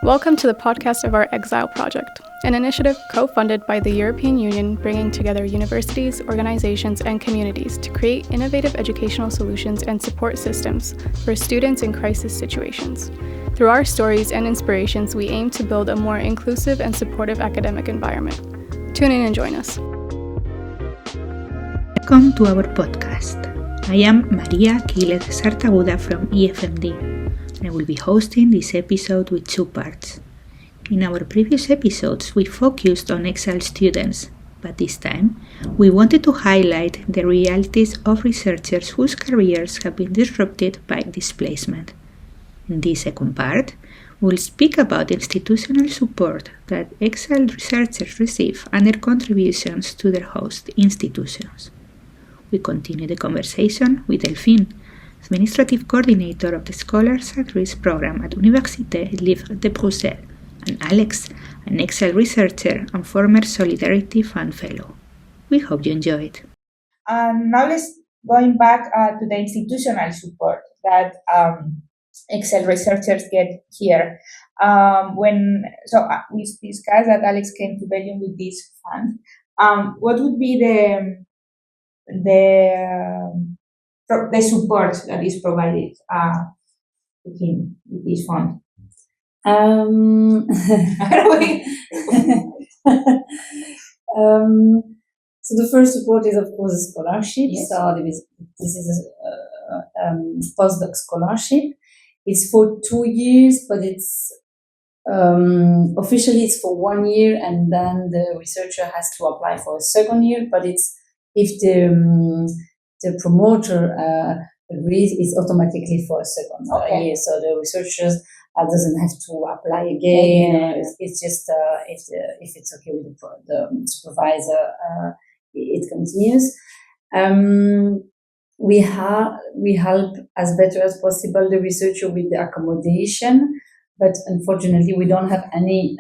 Welcome to the podcast of our Exiled project, an initiative co-funded by the European Union bringing together universities, organizations, and communities to create innovative educational solutions and support systems for students in crisis situations. Through our stories and inspirations, we aim to build a more inclusive and supportive academic environment. Tune in and join us. Welcome to our podcast. I am María Quílez Sartaguda from EFMD. I will be hosting this episode with two parts. In our previous episodes, we focused on Exiled students, but this time, we wanted to highlight the realities of researchers whose careers have been disrupted by displacement. In this second part, we'll speak about institutional support that Exiled researchers receive and their contributions to their host institutions. We continue the conversation with Delphine, Administrative Coordinator of the Scholars at Risk Program at Université Libre de Bruxelles, and Alex, an Exiled researcher and former Solidarity Fund Fellow. We hope you enjoy it. Now let's going back to the institutional support that Exiled researchers get here. We discussed that Alex came to Belgium with this fund. What would be the support that is provided to him with this fund? So the first support is, of course, a scholarship. Yes. So this is a postdoc scholarship. It's for 2 years, but it's officially it's for 1 year, and then the researcher has to apply for a second year. But it's if the promoter agrees, it's automatically for a second year. So the researchers doesn't have to apply again. It's just if it's okay with the supervisor, it continues. We help as better as possible the researcher with the accommodation, but unfortunately we don't have any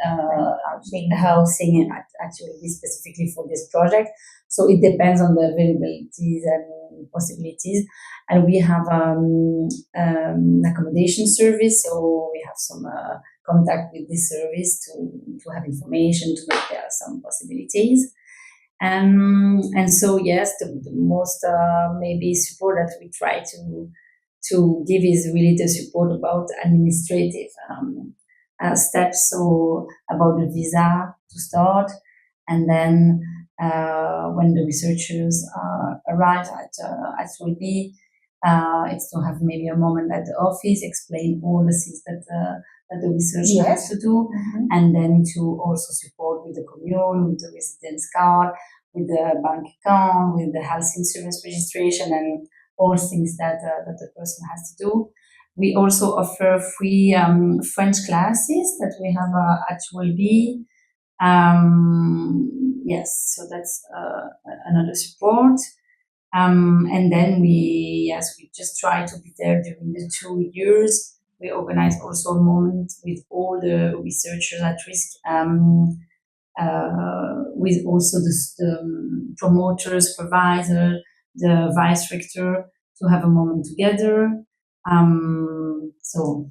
housing actually specifically for this project. So it depends on the availabilities and possibilities. And we have an accommodation service, so we have some contact with this service to have information, to make there some possibilities. And so yes, the most maybe support that we try to give is really the support about administrative steps, so about the visa to start, and then when the researchers arrive at WB, it's to have maybe a moment at the office, explain all the things that the researcher has to do, and then to also support with the commune, with the residence card, with the bank account, with the health insurance registration, and all things that the person has to do. We also offer free French classes that we have at WB. Yes, so that's another support. And then we just try to be there during the 2 years. We organize also a moment with all the researchers at risk, with also the promoter, supervisor, the vice rector, to have a moment together. So,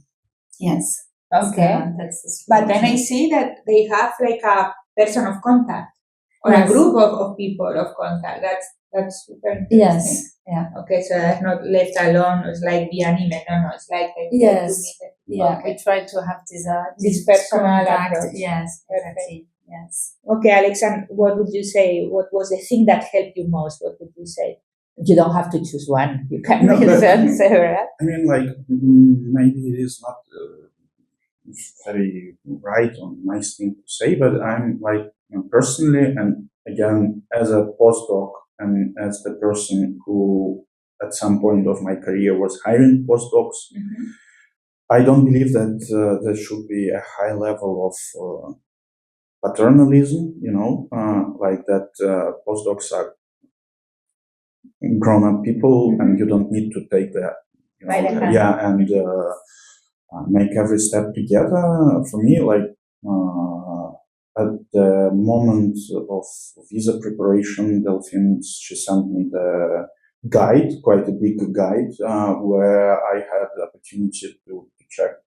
yes. Okay. That's the support. But then I see that they have like a person of contact or a group of people of contact. That's super interesting. Yes. Yeah. Okay, so that's not left alone. It's like via an email. No, it's like yes. Yeah. Okay. We try to have this personal contact. approach. Yes. Perfect. Yes. Okay, Alex, and what would you say? What was the thing that helped you most? What would you say? You don't have to choose one. You can mention several. I mean, maybe it is not very right or nice thing to say, but I'm personally, and again, as a postdoc and as the person who at some point of my career was hiring postdocs, I don't believe that there should be a high level of paternalism, like that postdocs are grown-up people and you don't need to take that, and make every step together. For me, at the moment of visa preparation, Delphine, she sent me the guide, quite a big guide, where I had the opportunity to check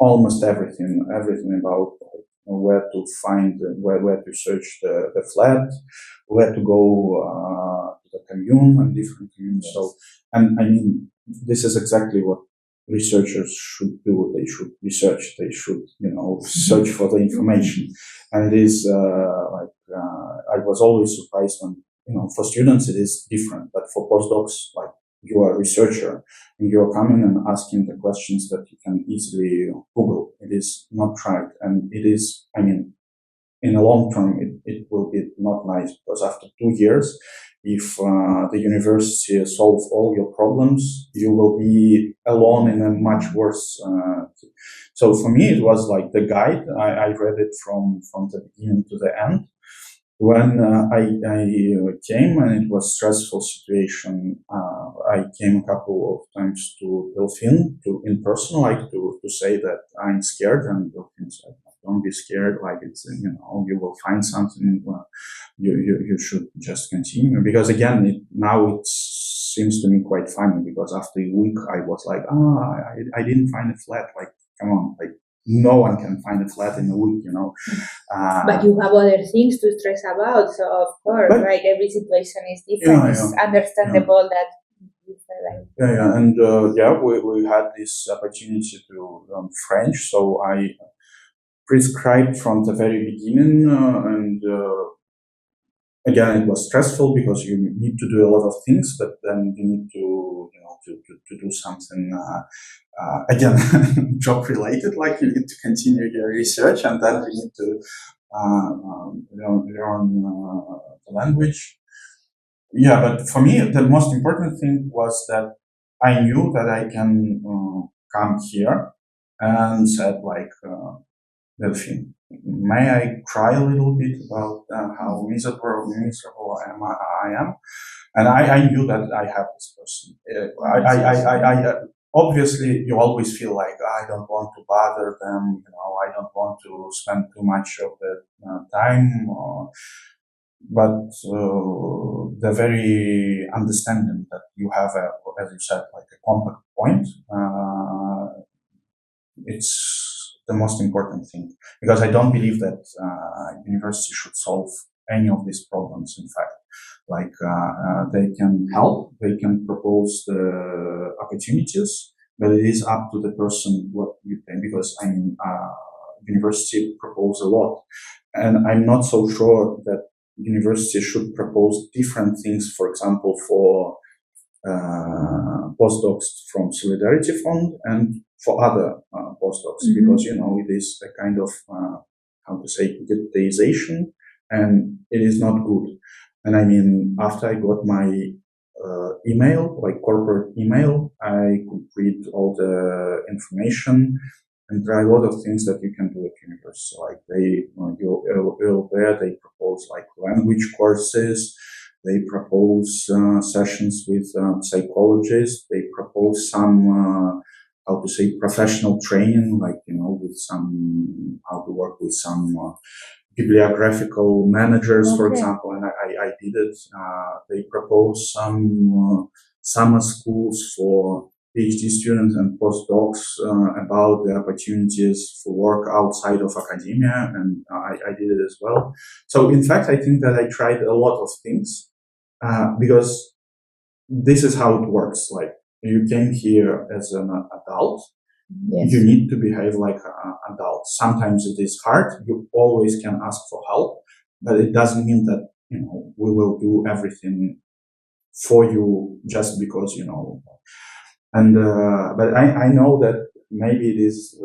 almost everything about where to find, where to search the flat, where to go to the commune and different communes. Yes. So, and I mean, this is exactly what researchers should do. They should research. They should, search for the information. And it is I was always surprised when, for students it is different, but for postdocs, like, you are a researcher and you're coming and asking the questions that you can easily Google. It is not right. And it is, I mean, in the long term, it will be not nice, because after 2 years, if the university solves all your problems, you will be alone in a much worse. So for me, it was like the guide. I read it from the beginning to the end. When I came and it was stressful situation, I came a couple of times to Delphine in person, like to say that I'm scared, and Delphine said, "Don't be scared. Like, it's you will find something. You should just continue." Because again, now it seems to me quite funny, because after a week I was like, I didn't find a flat. Like, come on, like, no one can find a flat in a week, But you have other things to stress about, so of course, like, every situation is different. It's understandable that. And we had this opportunity to learn French, so I prescribed from the very beginning, and again, it was stressful because you need to do a lot of things, but then you need to do something again job related, like you need to continue your research, and then you need to learn the language. Yeah, but for me, the most important thing was that I knew that I can come here and said, like, Delphine, may I cry a little bit about how miserable I am? And I knew that I have this person. I obviously, you always feel like, I don't want to bother them, I don't want to spend too much of the time. But the very understanding that you have, as you said, like a compact point, it's the most important thing, because I don't believe that university should solve any of these problems. In fact, like, they can help, they can propose the opportunities, but it is up to the person what you think, because I mean, university propose a lot, and I'm not so sure that university should propose different things, for example, for postdocs from Solidarity Fund and for other postdocs, because, it is a kind of, digitization, and it is not good. And I mean, after I got my email, like corporate email, I could read all the information, and there are a lot of things that you can do at university. Like, they propose like language courses, they propose sessions with psychologists, they propose some professional training, like, with some, how to work with some bibliographical managers, for example, and I did it. They propose some summer schools for PhD students and postdocs about the opportunities for work outside of academia, and I did it as well. So in fact, I think that I tried a lot of things, because this is how it works. Like, you came here as an adult, yes. You need to behave like an adult. Sometimes it is hard. You always can ask for help, but it doesn't mean that, we will do everything for you just because, And, but I know that maybe it is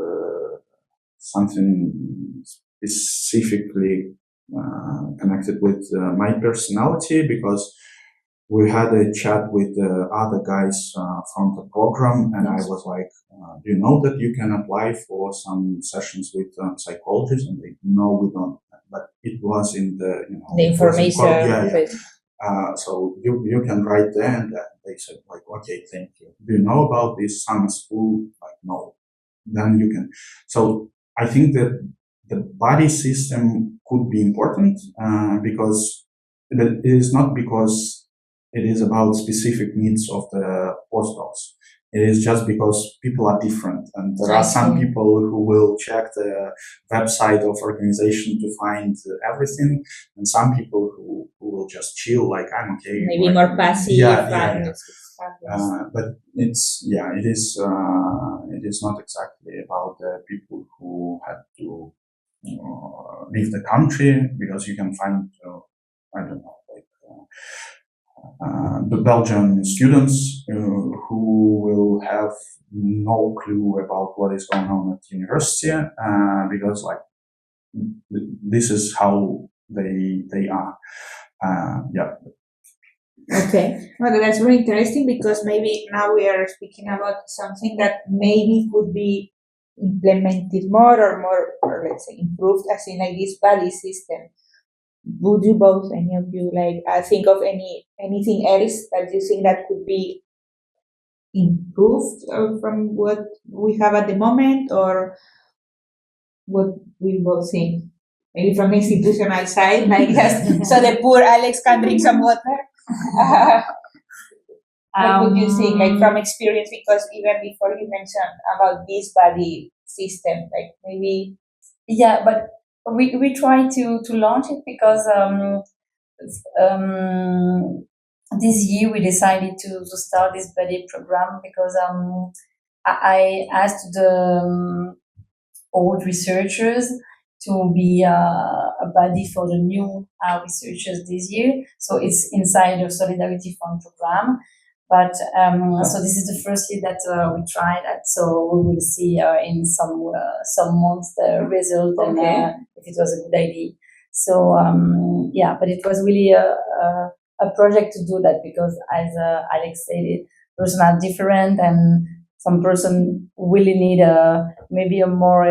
something specifically connected with my personality, because we had a chat with the other guys from the program, and yes. I was like, do you know that you can apply for some sessions with psychologists? And they, no, we don't. But it was in the, the information. So you can write there, and they said, like, okay, thank you. Do you know about this summer school? Like, no. Then you can. So I think that the body system could be important, because it is not because it is about specific needs of the postdocs. It is just because people are different, and there are some people who will check the website of organization to find everything, and some people who will just chill, like I'm okay. Maybe more passive. But it is not exactly about the people who had to leave the country, because you can find, I don't know, like the Belgian students who will have no clue about what is going on at university, because like this is how they are. Okay, well, that's very interesting, because maybe now we are speaking about something that maybe could be implemented more, or let's say improved, as in like this buddy system. Would you both, any of you, like think of anything else that you think that could be improved from what we have at the moment, or what we both think? Maybe from the institutional side, like just so the poor Alex can drink some water. What would you think, like from experience? Because even before you mentioned about this buddy system, like maybe. Yeah, but we try to launch it because this year we decided to start this buddy program, because I asked the old researchers to be a buddy for the new researchers this year. So it's inside the Solidarity Fund program. But so this is the first year that we tried that. So we will see in some months the result, and if it was a good idea. So but it was really a project to do that, because as Alex said, persons are different, and some person really need maybe a more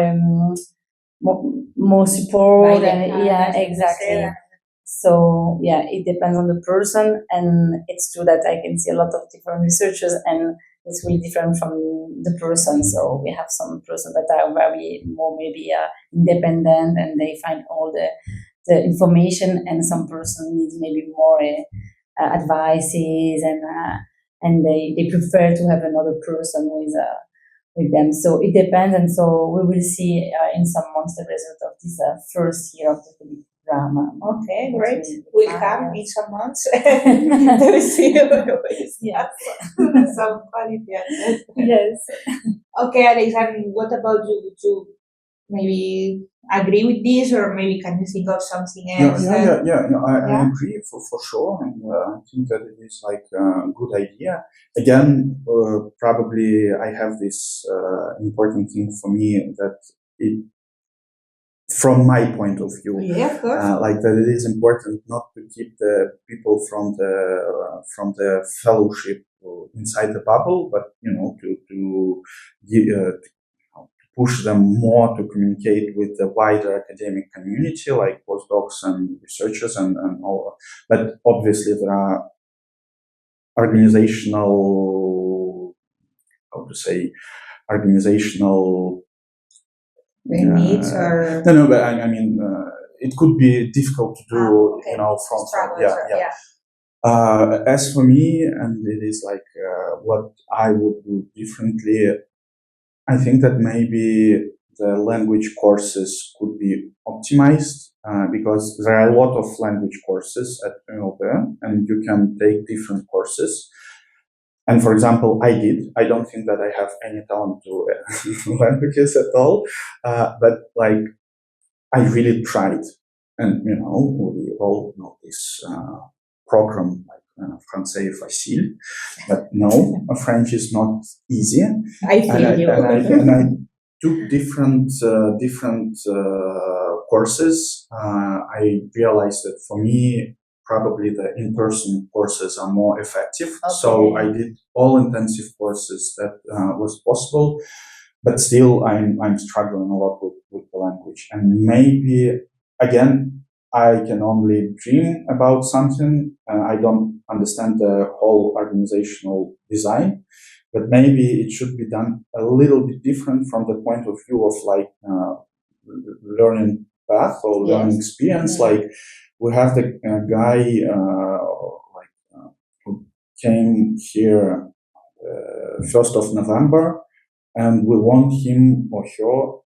support, and exactly. So it depends on the person, and it's true that I can see a lot of different researchers, and it's really different from the person. So we have some persons that are very more maybe independent, and they find all the information, and some person needs maybe more advices, and they prefer to have another person with them. So it depends, and so we will see in some months the result of this first year of the drama. Okay, great. We'll come in some months to see some funny. Yes. Okay, Alex, and what about you? Would you maybe agree with this, or maybe can you think of something else? I agree for sure, and I think that it is like a good idea. Again, probably I have this important thing for me, that it, from my point of view, of course, like that it is important not to keep the people from the fellowship inside the bubble, but to push them more to communicate with the wider academic community, like postdocs and researchers and all. But obviously there are organizational needs, or no, but I mean it could be difficult to do, as for me, and it is like what I would do differently. I think that maybe the language courses could be optimized, because there are a lot of language courses at UNLB, and you can take different courses. And for example, I don't think that I have any talent to languages at all, but like I really tried. And we all know this program, like Français facile, but no, French is not easy. I feel you. And I took different courses. I realized that for me, probably the in-person courses are more effective. Okay. So I did all intensive courses that was possible, but still I'm struggling a lot with the language. And maybe, again, I can only dream about something. I don't understand the whole organizational design, but maybe it should be done a little bit different from the point of view of like learning path or learning experience. Like we have the guy who came here 1st of November, and we want him or her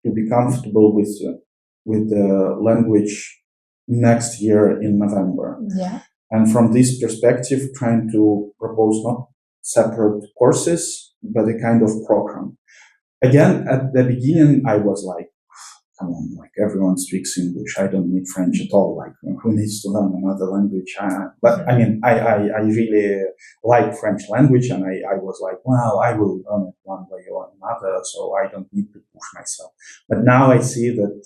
to be comfortable with the language next year in November. Yeah. And from this perspective, trying to propose not separate courses, but a kind of program. Again, at the beginning, I was like, come on, like everyone speaks English. I don't need French at all. Like, who needs to learn another language? But I mean, I really like French language, and I was like, well, I will learn it one way or another, so I don't need to push myself. But now I see that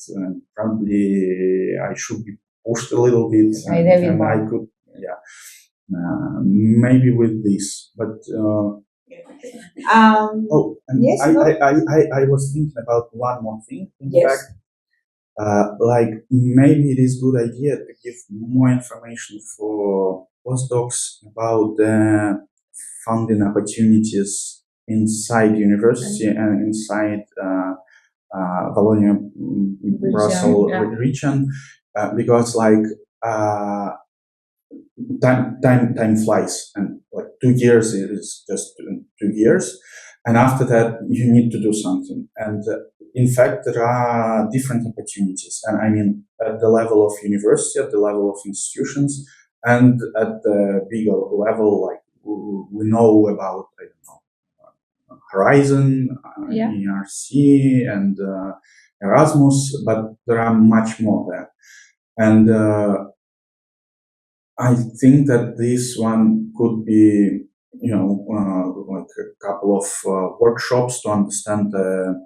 probably I should be pushed a little bit, and I could, maybe with this, but. And yes, I was thinking about one more thing. In fact, like maybe it is a good idea to give more information for postdocs about the funding opportunities inside university and inside Wallonia-Brussels region, because like time flies, and like 2 years is just 2 years, and after that you need to do something. And in fact, there are different opportunities, and I mean at the level of university, at the level of institutions, and at the bigger level, like we know about, I don't know, Horizon, ERC, and Erasmus, but there are much more there. And I think that this one could be, like a couple of workshops to understand the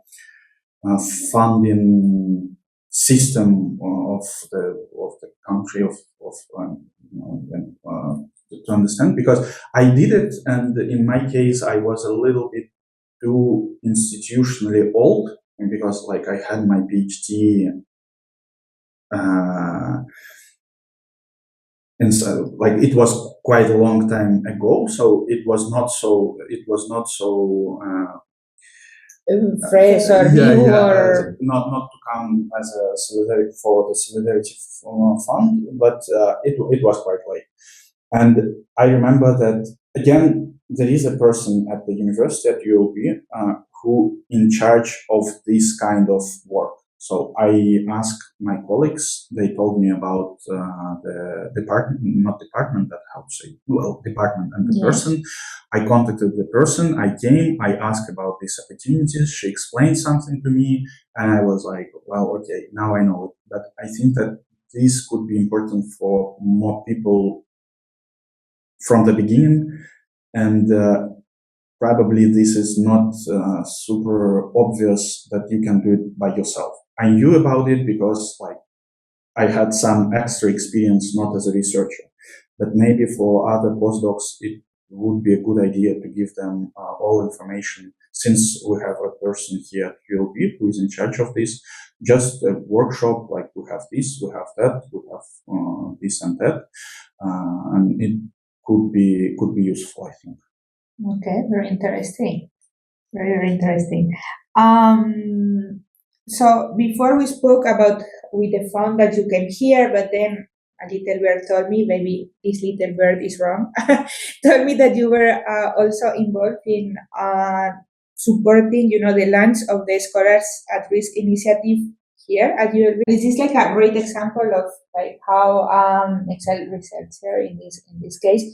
funding system of the country to understand, because I did it, and in my case I was a little bit too institutionally old, because like I had my PhD. And so, like, it was quite a long time ago, so it was not so fresh or new, or not to come as a solidarity for the solidarity fund, but it was quite late. And I remember that again there is a person at the university at ULB who in charge of this kind of work. So I asked my colleagues, they told me about the department and the person. I contacted the person, I came, I asked about these opportunities, she explained something to me, and I was like, well, okay, now I know it. But I think that this could be important for more people from the beginning, and probably this is not super obvious that you can do it by yourself. I knew about it because like I had some extra experience, not as a researcher, but maybe for other postdocs, it would be a good idea to give them all information, since we have a person here at ULB who is in charge of this, just a workshop, like we have this, we have that, we have this and that, and it could be useful, I think. Okay, very interesting. Very interesting. So before we spoke about with the fund that you came here, but then a little bird told me, maybe this little bird is wrong, told me that you were also involved in supporting, the launch of the Scholars at Risk initiative here at ULB. This is like a great example of like how Exiled researcher in this case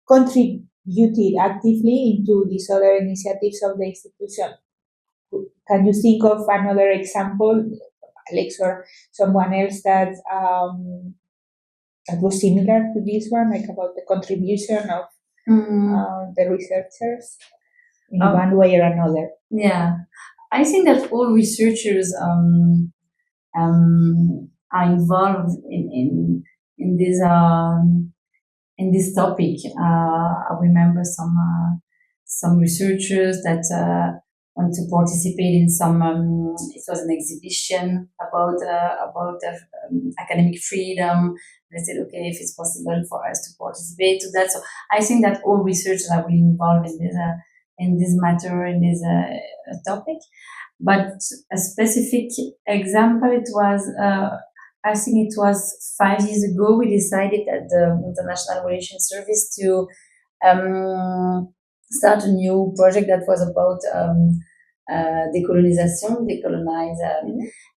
contributed actively into these other initiatives of the institution. Can you think of another example, Alex or someone else that was similar to this one, like about the contribution of the researchers in one way or another? Yeah, I think that all researchers are involved in this topic. I remember some researchers that want to participate in some. It was an exhibition about academic freedom. They said, okay, if it's possible for us to participate to that. So I think that all researchers are really involved in this matter, in this topic. But a specific example, it was. I think it was 5 years ago, we decided at the International Relations Service to start a new project that was about decolonize,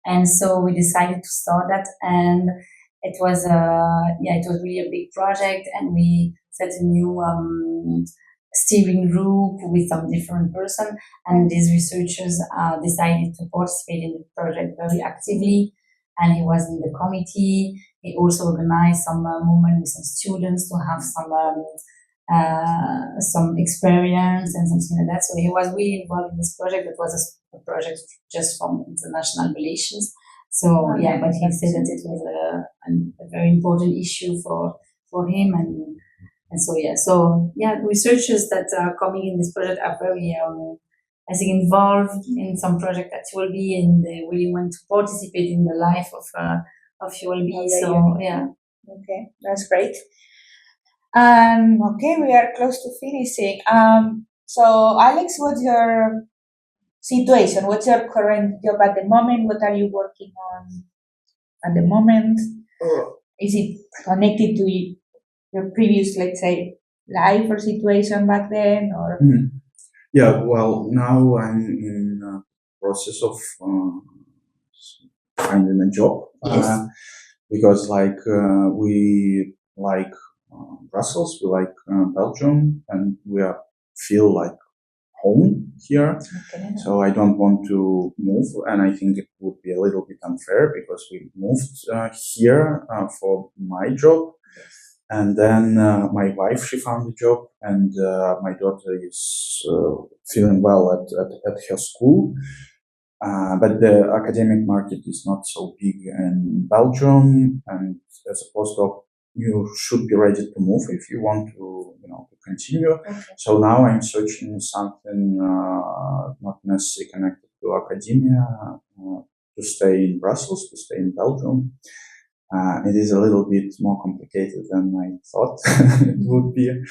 and so we decided to start that, and it was it was really a big project, and we set a new steering group with some different person, and these researchers decided to participate in the project very actively, and he was in the committee. He also organized some movement with some students to have some experience and something like that. So he was really involved in this project. It was a project just from international relations. So but he said that it was a very important issue for him, and so researchers that are coming in this project are very I think involved in some project at ULB, and they really want to participate in the life of ULB. Okay, that's great. Okay, we are close to finishing. So Alex, what's your situation? What's your current job at the moment? What are you working on at the moment? Is it connected to your previous, let's say, life or situation back then, or? Yeah, well, now I'm in the process of finding a job. Yes. Because we like Brussels, we like Belgium, and we feel like home here. Okay. So I don't want to move, and I think it would be a little bit unfair because we moved here for my job. And then my wife, she found a job, and my daughter is feeling well at her school. But the academic market is not so big in Belgium, and as a postdoc, you should be ready to move if you want to, to continue. Okay. So now I'm searching something not necessarily connected to academia, to stay in Brussels, to stay in Belgium. It is a little bit more complicated than I thought it would be. Okay.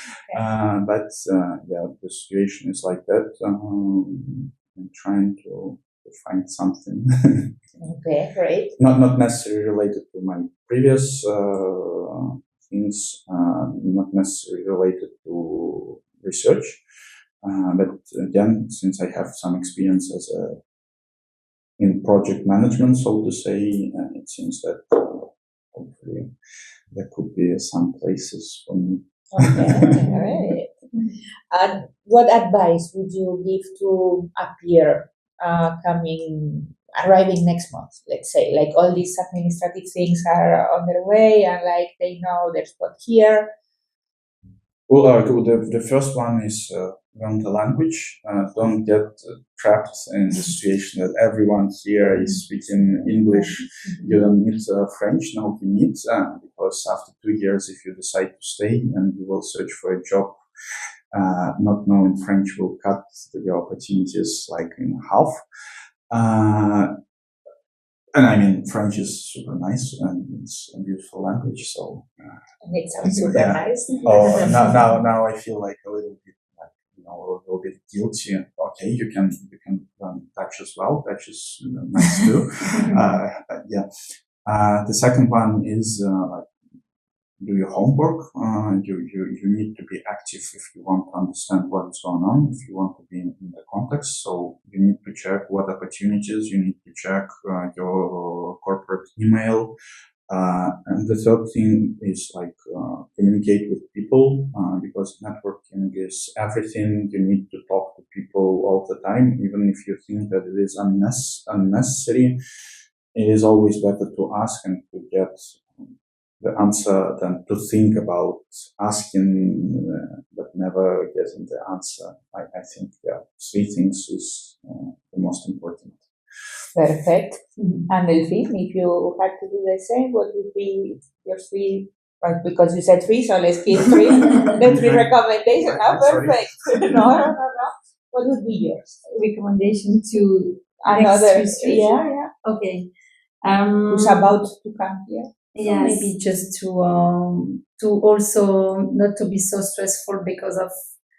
But the situation is like that. I'm trying to find something. Okay, great. Not necessarily related to my previous things, not necessarily related to research. But again, since I have some experience in project management, so to say, it seems that hopefully there could be some places for me. Okay, all right. And what advice would you give to a peer arriving next month, let's say? Like, all these administrative things are on their way, and like they know their spot here. Well, the first one is learn the language. Don't get trapped in the situation that everyone here is speaking English. You don't need French. No, you need, because after 2 years, if you decide to stay and you will search for a job, not knowing French will cut the opportunities like in half. And I mean, French is super nice and it's a beautiful language. So And it sounds super nice. Oh, now I feel like a little bit a little bit guilty. Okay, you can learn Dutch as well. Dutch is nice too. The second one is do your homework. You need to be active if you want to understand what is going on, if you want to be in the context. So you need to check what opportunities, you need to check your corporate email. And the third thing is communicate with people, because networking is everything. You need to talk to people all the time, even if you think that it is unnecessary. It is always better to ask and to get the answer than to think about asking but never getting the answer. I think, three things is the most important. Perfect. And Delphine, if you had to do the same, what would be your three? Because you said three, so let's keep three. The three recommendations. Perfect. No. What would be yours? Recommendation to Another. research? Yeah. Okay. Who's about to come here? Yeah, maybe just to also not to be so stressful, because of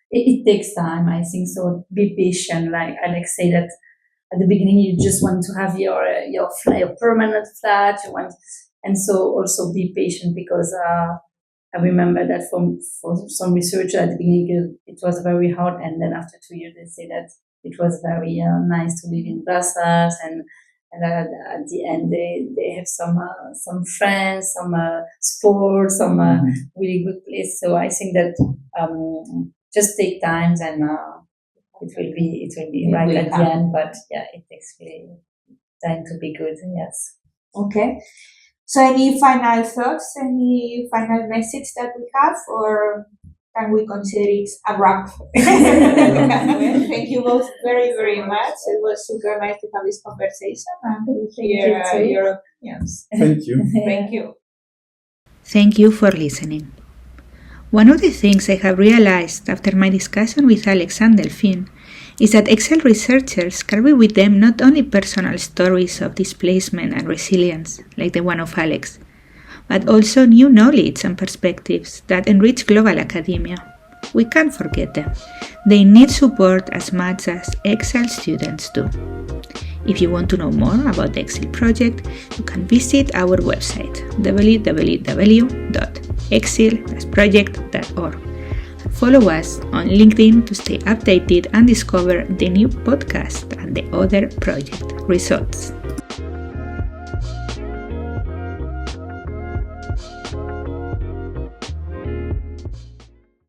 it takes time, I think. So be patient. Like Alex said, that at the beginning you just want to have your permanent flat. And so also be patient, because I remember that for some research at the beginning, it was very hard. And then after 2 years, they say that it was very nice to live in Brussels. And at the end, they have some friends, some sports, some really good place. So I think that just take time and it will be right at the end. But yeah, it takes really time to be good. Yes. Okay. So any final thoughts, any final message that we have, or can we consider it a wrap? Thank you both very, very much. It was super nice to have this conversation and hear your opinions. Thank you. Thank you. Thank you for listening. One of the things I have realized after my discussion with Alex and Delphine is that Exiled researchers carry with them not only personal stories of displacement and resilience, like the one of Alex, but also new knowledge and perspectives that enrich global academia. We can't forget them. They need support as much as Exiled students do. If you want to know more about the Exiled project, you can visit our website www.exiled-project.org. Follow us on LinkedIn to stay updated and discover the new podcast and the other project results.